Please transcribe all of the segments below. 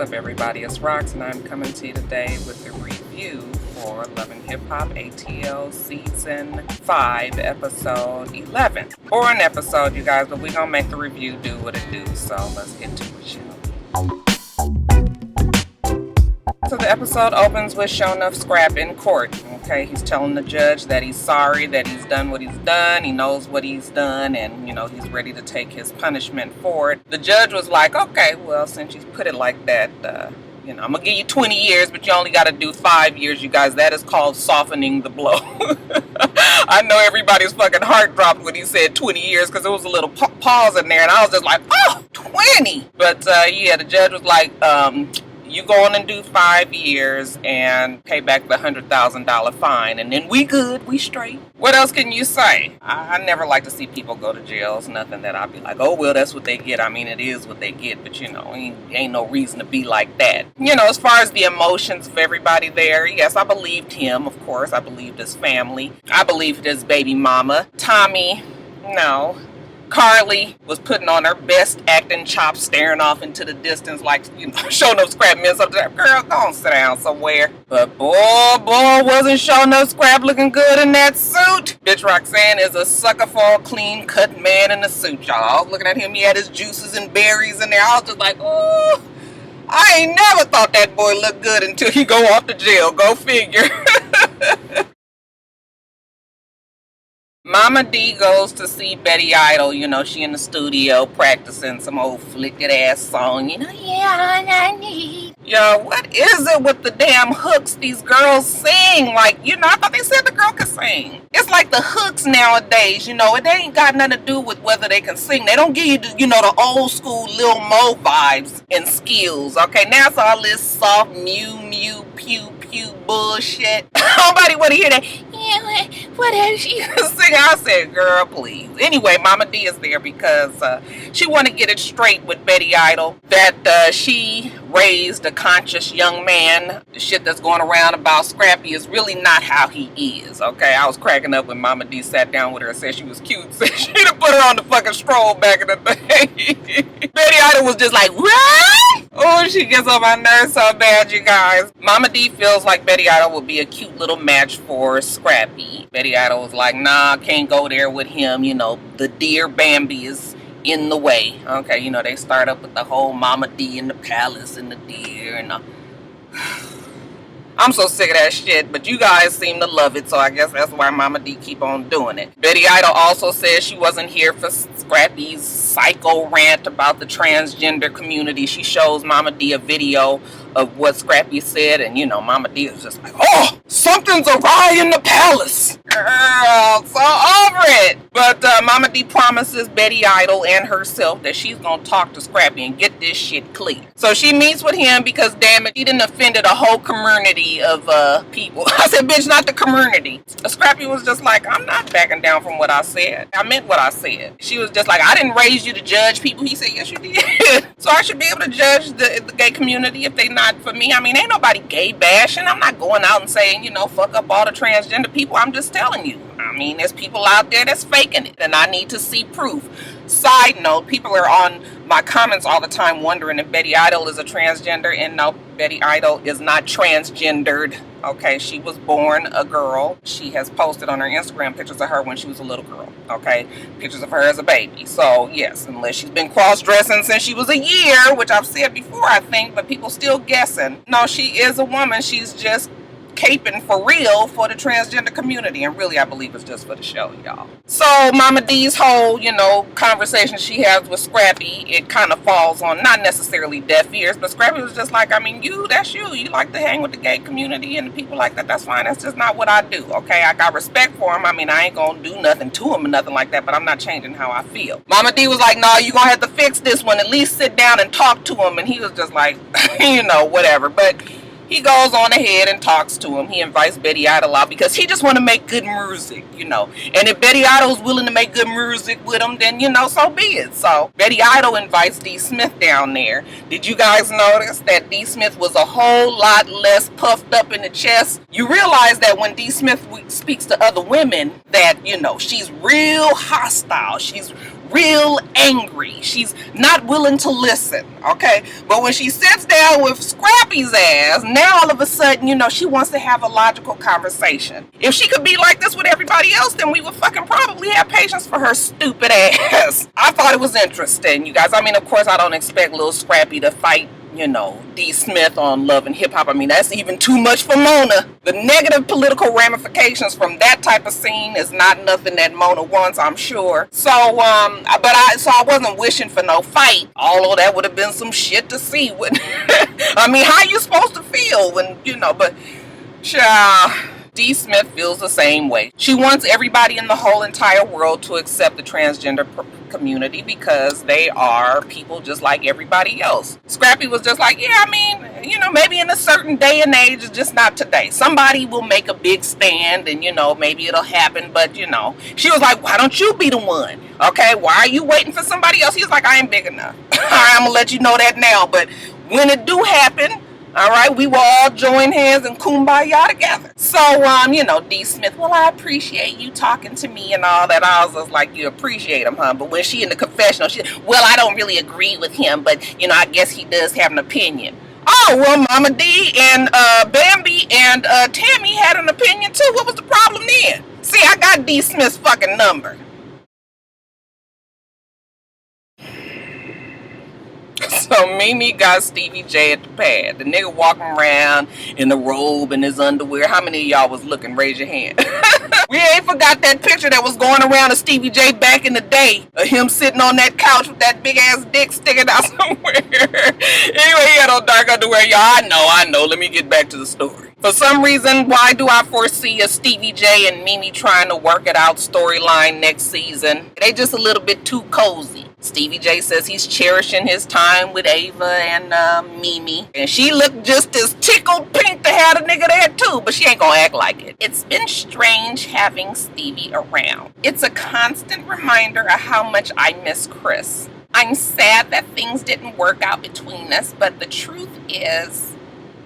What's up, everybody? It's Rox, and I'm coming to you today with the review for Love and Hip Hop ATL Season 5, Episode 11. Boring episode, you guys, but we're gonna make the review do what it do, so let's get to it, shall we? So the episode opens with showing up Scrap in court. Okay, he's telling the judge that he's sorry, that he's done what he's done, he knows what he's done, and, you know, he's ready to take his punishment for it. The judge was like, okay, well, since you put it like that, you know, I'm gonna give you 20 years, but you only gotta do 5 years, you guys. That is called softening the blow. I know everybody's fucking heart dropped when he said 20 years, because there was a little pause in there, and I was just like, oh, 20! But, yeah, the judge was like, you go on and do 5 years and pay back the $100,000 fine, and then we good, we straight. What else can you say? I never like to see people go to jail. It's nothing that I'd be like, oh, well, that's what they get. I mean, it is what they get, but, you know, ain't no reason to be like that. You know, as far as the emotions of everybody there, yes, I believed him, of course. I believed his family. I believed his baby mama. Tommy, no. Carly was putting on her best acting chops, staring off into the distance like, you know, showing up Scrap means up there. Girl, go on, sit down somewhere. But boy, wasn't showing up Scrap looking good in that suit. Bitch Roxanne is a sucker for a clean-cut man in a suit, y'all. I was looking at him, he had his juices and berries in there. I was just like, oh, I ain't never thought that boy looked good until he go off to jail. Go figure. Mama D goes to see Betty Idol. You know, she in the studio practicing some old flicked ass song. You know, yeah, I need. Yo, what is it with the damn hooks these girls sing? Like, you know, I thought they said the girl could sing. It's like the hooks nowadays, you know, it ain't got nothing to do with whether they can sing. They don't give you, you know, the old school Lil Mo vibes and skills. Okay, now it's all this soft mew, pew, bullshit. Nobody want to hear that. Yeah, what else she was singing? I said, girl, please. Anyway, Mama D is there because she want to get it straight with Betty Idol that she raised a conscious young man. The shit that's going around about Scrappy is really not how he is, okay? I was cracking up when Mama D sat down with her and said she was cute. Said she'd have put her on the fucking stroll back in the day. Betty Idol was just like, what? Oh, she gets on my nerves so bad, you guys. Mama D feels like Betty Idol would be a cute little match for Scrappy. Betty Idol was like, nah, can't go there with him. You know, the dear Bambi is in the way. Okay, you know, they start up with the whole Mama D in the palace and the deer and the... I'm so sick of that shit, but you guys seem to love it, so I guess that's why Mama D keep on doing it. Betty Idol also says she wasn't here for Scrappy's psycho rant about the transgender community. She shows Mama D a video of what Scrappy said, and, you know, Mama D is just like, oh, something's awry in the palace. Girl, so over it. But Mama D promises Betty Idol and herself that she's gonna talk to Scrappy and get this shit clear. So she meets with him because, damn it, he didn't offended a whole community of people. I said, bitch, not the community. Scrappy was just like, I'm not backing down from what I said. I meant what I said. She was just like, I didn't raise you to judge people. He said, yes, you did. So I should be able to judge the gay community if they not for me. I mean, ain't nobody gay bashing. I'm not going out and saying, you know, fuck up all the transgender people. I'm just telling you. I mean, there's people out there that's faking it, and I need to see proof. Side note, people are on my comments all the time wondering if Betty Idol is a transgender, and no, Betty Idol is not transgendered. Okay, she was born a girl. She has posted on her Instagram pictures of her when she was a little girl. Okay, pictures of her as a baby. So, yes, unless she's been cross-dressing since she was a year, which I've said before, I think, but people still guessing. No, she is a woman. She's just caping for real for the transgender community, and really I believe it's just for the show, y'all. So Mama D's whole, you know, conversation she has with Scrappy, it kind of falls on not necessarily deaf ears, but Scrappy was just like, I mean, that's you like to hang with the gay community and the people like that, that's fine, that's just not what I do, okay? I got respect for him. I mean, I ain't gonna do nothing to him or nothing like that, but I'm not changing how I feel. Mama D was like, no, you gonna have to fix this one, at least sit down and talk to him, and he was just like, you know, whatever. But he goes on ahead and talks to him. He invites Betty Idol out because he just want to make good music, you know. And if Betty Idol's willing to make good music with him, then, you know, so be it. So Betty Idol invites D. Smith down there. Did you guys notice that D. Smith was a whole lot less puffed up in the chest? You realize that when D. Smith speaks to other women that, you know, she's real hostile. She's real angry. She's not willing to listen, okay? But when she sits down with Scrappy's ass, now all of a sudden, you know, she wants to have a logical conversation. If she could be like this with everybody else, then we would fucking probably have patience for her stupid ass. I thought it was interesting, you guys. I mean, of course, I don't expect little Scrappy to fight, you know, D. Smith on Love and Hip Hop. I mean, that's even too much for Mona. The negative political ramifications from that type of scene is not nothing that Mona wants, I'm sure. So, I wasn't wishing for no fight. Although that would have been some shit to see. I mean, how you supposed to feel when, you know, but, child, D. Smith feels the same way. She wants everybody in the whole entire world to accept the transgender community because they are people just like everybody else. Scrappy was just like, yeah, I mean, you know, maybe in a certain day and age, it's just not today. Somebody will make a big stand and, you know, maybe it'll happen, but, you know, she was like, why don't you be the one? Okay, why are you waiting for somebody else? He was like, I ain't big enough. All right, I'm gonna let you know that now, but when it do happen, all right, we will all join hands and kumbaya together. So, you know, D. Smith, well, I appreciate you talking to me and all that. I was just like, you appreciate him, huh? But when she in the confessional, she, well, I don't really agree with him, but, you know, I guess he does have an opinion. Oh, well, Mama D and Bambi and Tammy had an opinion too. What was the problem then? See, I got D. Smith's fucking number. So Mimi got Stevie J at the pad. The nigga walking around in the robe and his underwear. How many of y'all was looking? Raise your hand. We ain't forgot that picture that was going around of Stevie J back in the day. Of him sitting on that couch with that big ass dick sticking out somewhere. Anyway, he had on dark underwear. Y'all, I know. Let me get back to the story. For some reason, why do I foresee a Stevie J and Mimi trying to work it out storyline next season? They just a little bit too cozy. Stevie J says he's cherishing his time with Ava and Mimi. And she looked just as tickled pink to have a nigga there too, but she ain't gonna act like it. It's been strange having Stevie around. It's a constant reminder of how much I miss Chris. I'm sad that things didn't work out between us, but the truth is,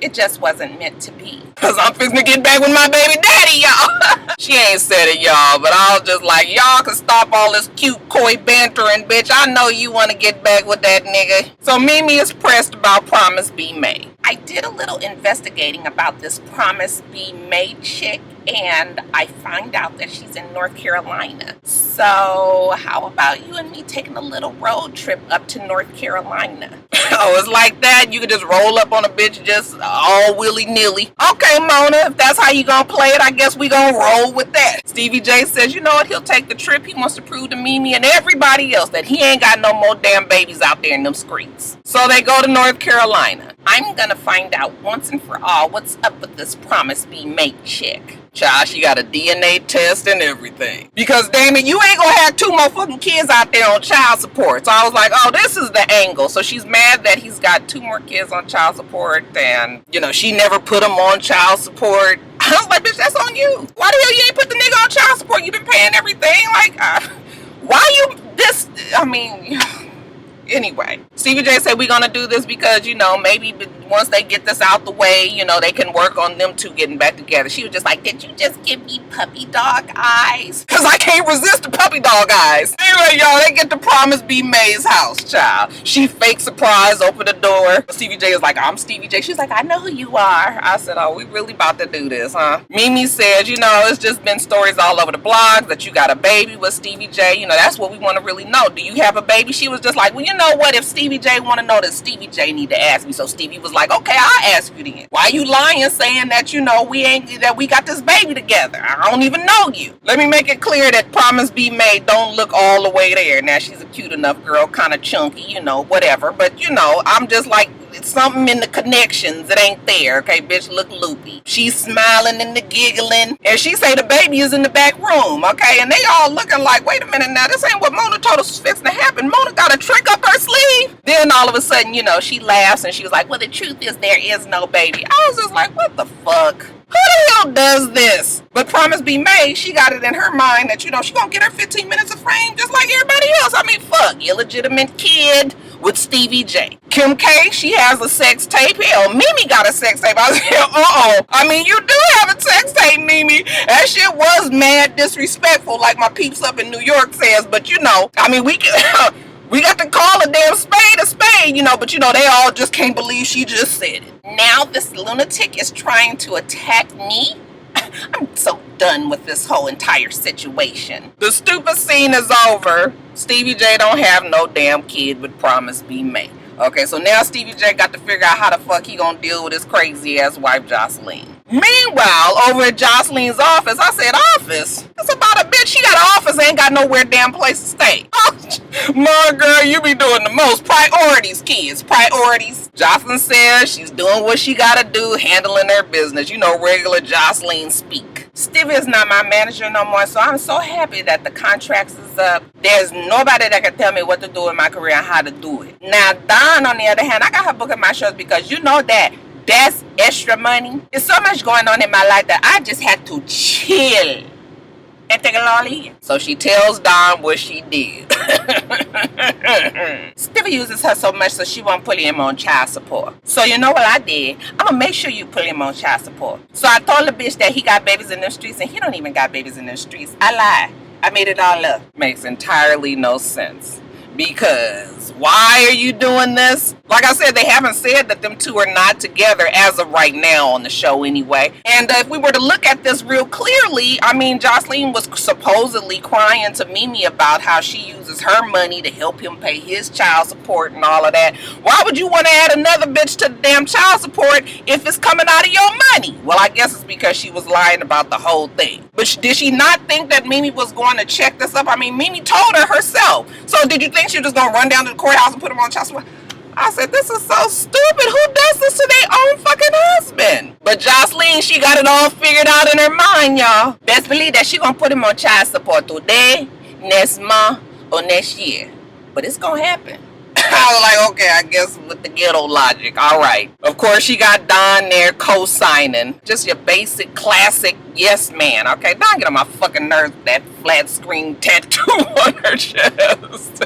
it just wasn't meant to be. Cause I'm fixing to get back with my baby daddy, y'all. She ain't said it, y'all, but I was just like, y'all can stop all this cute coy bantering, bitch. I know you want to get back with that nigga. So Mimi is pressed about Promise Be Made. I did a little investigating about this Promise Be Made chick, and I find out that she's in North Carolina. So how about you and me taking a little road trip up to North Carolina? Oh, it's like that? You could just roll up on a bitch just all willy-nilly. Okay, Mona, if that's how you gonna play it, I guess we gonna roll with that. Stevie J says, you know what, he'll take the trip. He wants to prove to Mimi and everybody else that he ain't got no more damn babies out there in them streets. So they go to North Carolina. I'm gonna find out once and for all what's up with this Promise Be Made chick. Child, she got a DNA test and everything. Because, damn it, you ain't gonna have two more fucking kids out there on child support. So I was like, oh, this is the angle. So she's mad that he's got two more kids on child support and, you know, she never put them on child support. I was like, bitch, that's on you. Why the hell you ain't put the nigga on child support? You been paying everything? Like, why you this? I mean... Anyway, Stevie J said we're gonna do this because, you know, maybe once they get this out the way, you know, they can work on them two getting back together. She was just like, did you just give me puppy dog eyes? Because I can't resist the puppy dog eyes. Anyway, y'all, they get to Promise Be Made's house, child. She fake surprise, open the door. Stevie J is like, I'm Stevie J. She's like, I know who you are. I said, oh, we really about to do this, huh? Mimi said, you know, it's just been stories all over the blog that you got a baby with Stevie J. You know, that's what we want to really know. Do you have a baby? She was just like, well, you know what? If Stevie J want to know, that Stevie J need to ask me. So Stevie was like, okay, I'll ask you then. Why you lying saying that, you know, we got this baby together? I don't even know you. Let me make it clear that Promise Be Made don't look all the way there. Now, she's a cute enough girl, kind of chunky, you know, whatever. But, you know, I'm just like, something in the connections that ain't there. Okay, bitch look loopy. She's smiling and the giggling. And she say the baby is in the back room. Okay, and they all looking like, wait a minute now, this ain't what Mona told us was fixing to happen. Mona got a trick up her sleeve. Then all of a sudden, you know, she laughs and she was like, well, the truth is there is no baby. I was just like, what the fuck? Who the hell does this? But promise be made, she got it in her mind that, she gonna get her 15 minutes of fame just like everybody else. I mean, fuck, illegitimate kid with Stevie J. Kim K, she has a sex tape. Hell, Mimi got a sex tape. I said, I mean, you do have a sex tape, Mimi. That shit was mad disrespectful, like my peeps up in New York says. But I mean, we can... We got to call a damn spade a spade, but they all just can't believe she just said it. Now this lunatic is trying to attack me? I'm so done with this whole entire situation. The stupid scene is over. Stevie J don't have no damn kid with Promise Be Made. Okay, so now Stevie J got to figure out how the fuck he gonna deal with his crazy ass wife Joseline. Meanwhile, over at Joseline's office, I said office? It's about a bitch. She got an office, ain't got nowhere damn place to stay. My girl, you be doing the most. Priorities, kids, priorities. Joseline says she's doing what she gotta do, handling her business. Regular Joseline speak. Stevie is not my manager no more, so I'm so happy that the contract is up. There's nobody that can tell me what to do in my career and how to do it. Now, Dawn, on the other hand, I got her booking my shows because that's extra money. There's so much going on in my life that I just had to chill and take it all in. So she tells Dawn what she did. Stevie uses her so much so she won't put him on child support. So you know what I did? I'm gonna make sure you put him on child support. So I told the bitch that he got babies in the streets and he don't even got babies in the streets. I lied. I made it all up. Makes entirely no sense. Because why are you doing this? Like I said, they haven't said that them two are not together as of right now on the show anyway. And if we were to look at this real clearly, I mean, Joseline was supposedly crying to Mimi about how she uses her money to help him pay his child support and all of that. Why would you want to add another bitch to the damn child support if it's coming out of your money? Well, I guess it's because she was lying about the whole thing. But did she not think that Mimi was going to check this up? I mean, Mimi told her herself. So did you think she was just going to run down to the courthouse and put him on child support? I said, this is so stupid. Who does this to their own fucking husband? But Joseline, she got it all figured out in her mind, y'all. Best believe that she gonna put him on child support today, next month, or next year. But it's gonna happen. I was like, okay, I guess with the ghetto logic, all right. Of course, she got Don there co-signing. Just your basic, classic yes man, okay? Don get on my fucking nerves with that flat screen tattoo on her chest.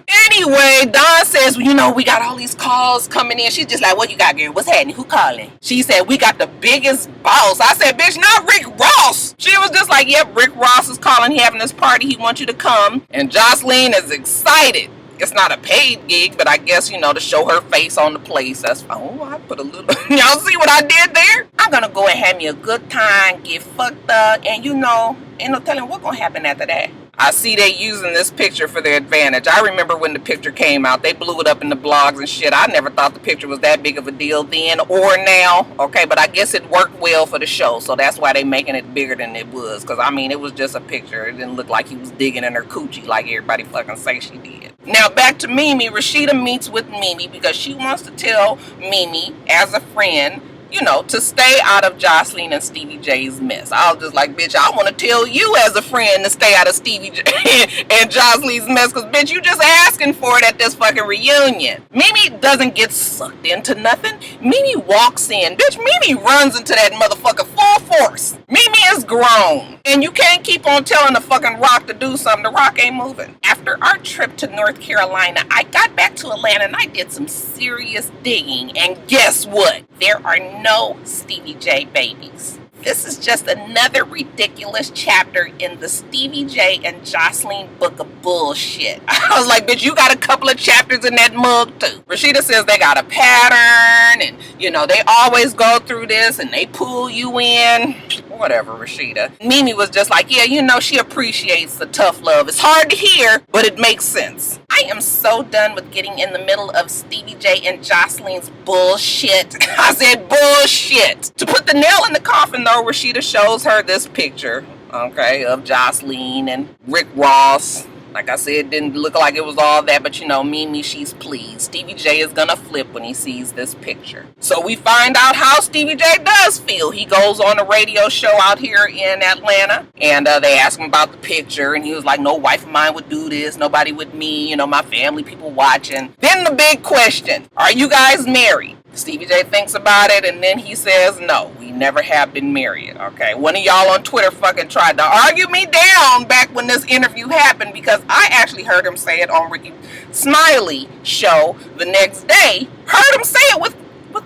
Anyway, Don says, we got all these calls coming in. She's just like, what you got, girl? What's happening? Who calling? She said, we got the biggest boss. I said, bitch, not Rick Ross. She was just like, yep, Rick Ross is calling. He having this party. He wants you to come. And Joseline is excited. It's not a paid gig, but I guess, to show her face on the place. That's fine. Oh, I put a little... Y'all see what I did there? I'm going to go and have me a good time, get fucked up, and ain't no telling what's going to happen after that. I see they using this picture for their advantage. I remember when the picture came out, they blew it up in the blogs and shit. I never thought the picture was that big of a deal then or now. Okay, but I guess it worked well for the show, so that's why they making it bigger than it was. Because, I mean, it was just a picture. It didn't look like he was digging in her coochie like everybody fucking say she did. Now, back to Mimi. Rashida meets with Mimi because she wants to tell Mimi, as a friend, to stay out of Joseline and Stevie J's mess. I was just like, bitch, I want to tell you as a friend to stay out of Stevie J and Joseline's mess, because, bitch, you just asking for it at this fucking reunion. Mimi doesn't get sucked into nothing. Mimi walks in. Bitch, Mimi runs into that motherfucker full force. Mimi is grown. And you can't keep on telling the fucking Rock to do something. The Rock ain't moving. After our trip to North Carolina, I got back to Atlanta and I did some serious digging. And guess what? There are no Stevie J babies. This is just another ridiculous chapter in the Stevie J and Joseline book of bullshit. I was like, bitch, you got a couple of chapters in that mug too. Rashida says they got a pattern and, they always go through this and they pull you in. Whatever, Rashida. Mimi was just like, yeah, she appreciates the tough love. It's hard to hear, but it makes sense. I am so done with getting in the middle of Stevie J and Joseline's bullshit. I said bullshit. To put the nail in the coffin, though, Rashida shows her this picture, okay, of Joseline and Rick Ross. Like I said, it didn't look like it was all that, but Mimi, she's pleased. Stevie J is gonna flip when he sees this picture. So we find out how Stevie J does feel. He goes on a radio show out here in Atlanta, and they ask him about the picture, and he was like, no wife of mine would do this, nobody with me, my family, people watching. Then the big question, are you guys married? Stevie J thinks about it, and then he says, no, we never have been married, okay? One of y'all on Twitter fucking tried to argue me down back when this interview happened, because I actually heard him say it on Ricky Smiley show the next day. Heard him say it with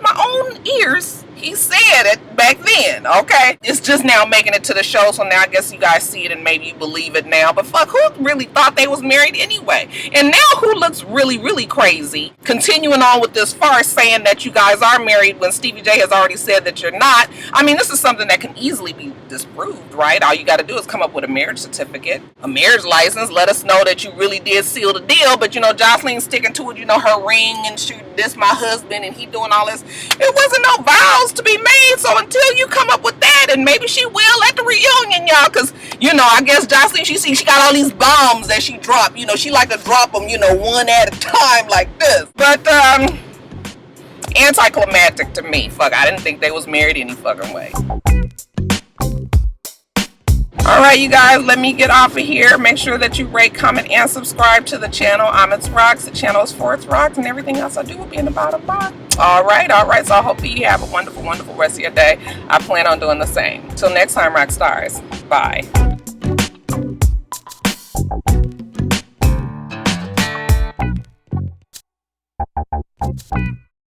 my own ears. He said it back then, okay? It's just now making it to the show, so now I guess you guys see it and maybe you believe it now. But fuck, who really thought they was married anyway? And now who looks really, really crazy? Continuing on with this farce saying that you guys are married when Stevie J has already said that you're not. I mean, this is something that can easily be disproved, right? All you got to do is come up with a marriage certificate, a marriage license, let us know that you really did seal the deal. But, you know, Joseline's sticking to it, you know, her ring and she, this my husband and he doing all this. It wasn't no vows to be made, so until you come up with that, and maybe she will at the reunion, y'all, because, you know, I guess Joseline, she got all these bombs that she dropped, you know, she like to drop them, you know, one at a time like this. But anticlimactic to me. Fuck, I didn't think they was married any fucking way. Alright, you guys, let me get off of here. Make sure that you rate, comment, and subscribe to the channel. I'm itsrox. The channel is for itsrox, and everything else I do will be in the bottom bar. Alright, so I hope you have a wonderful, wonderful rest of your day. I plan on doing the same. Till next time, Roxstars. Bye.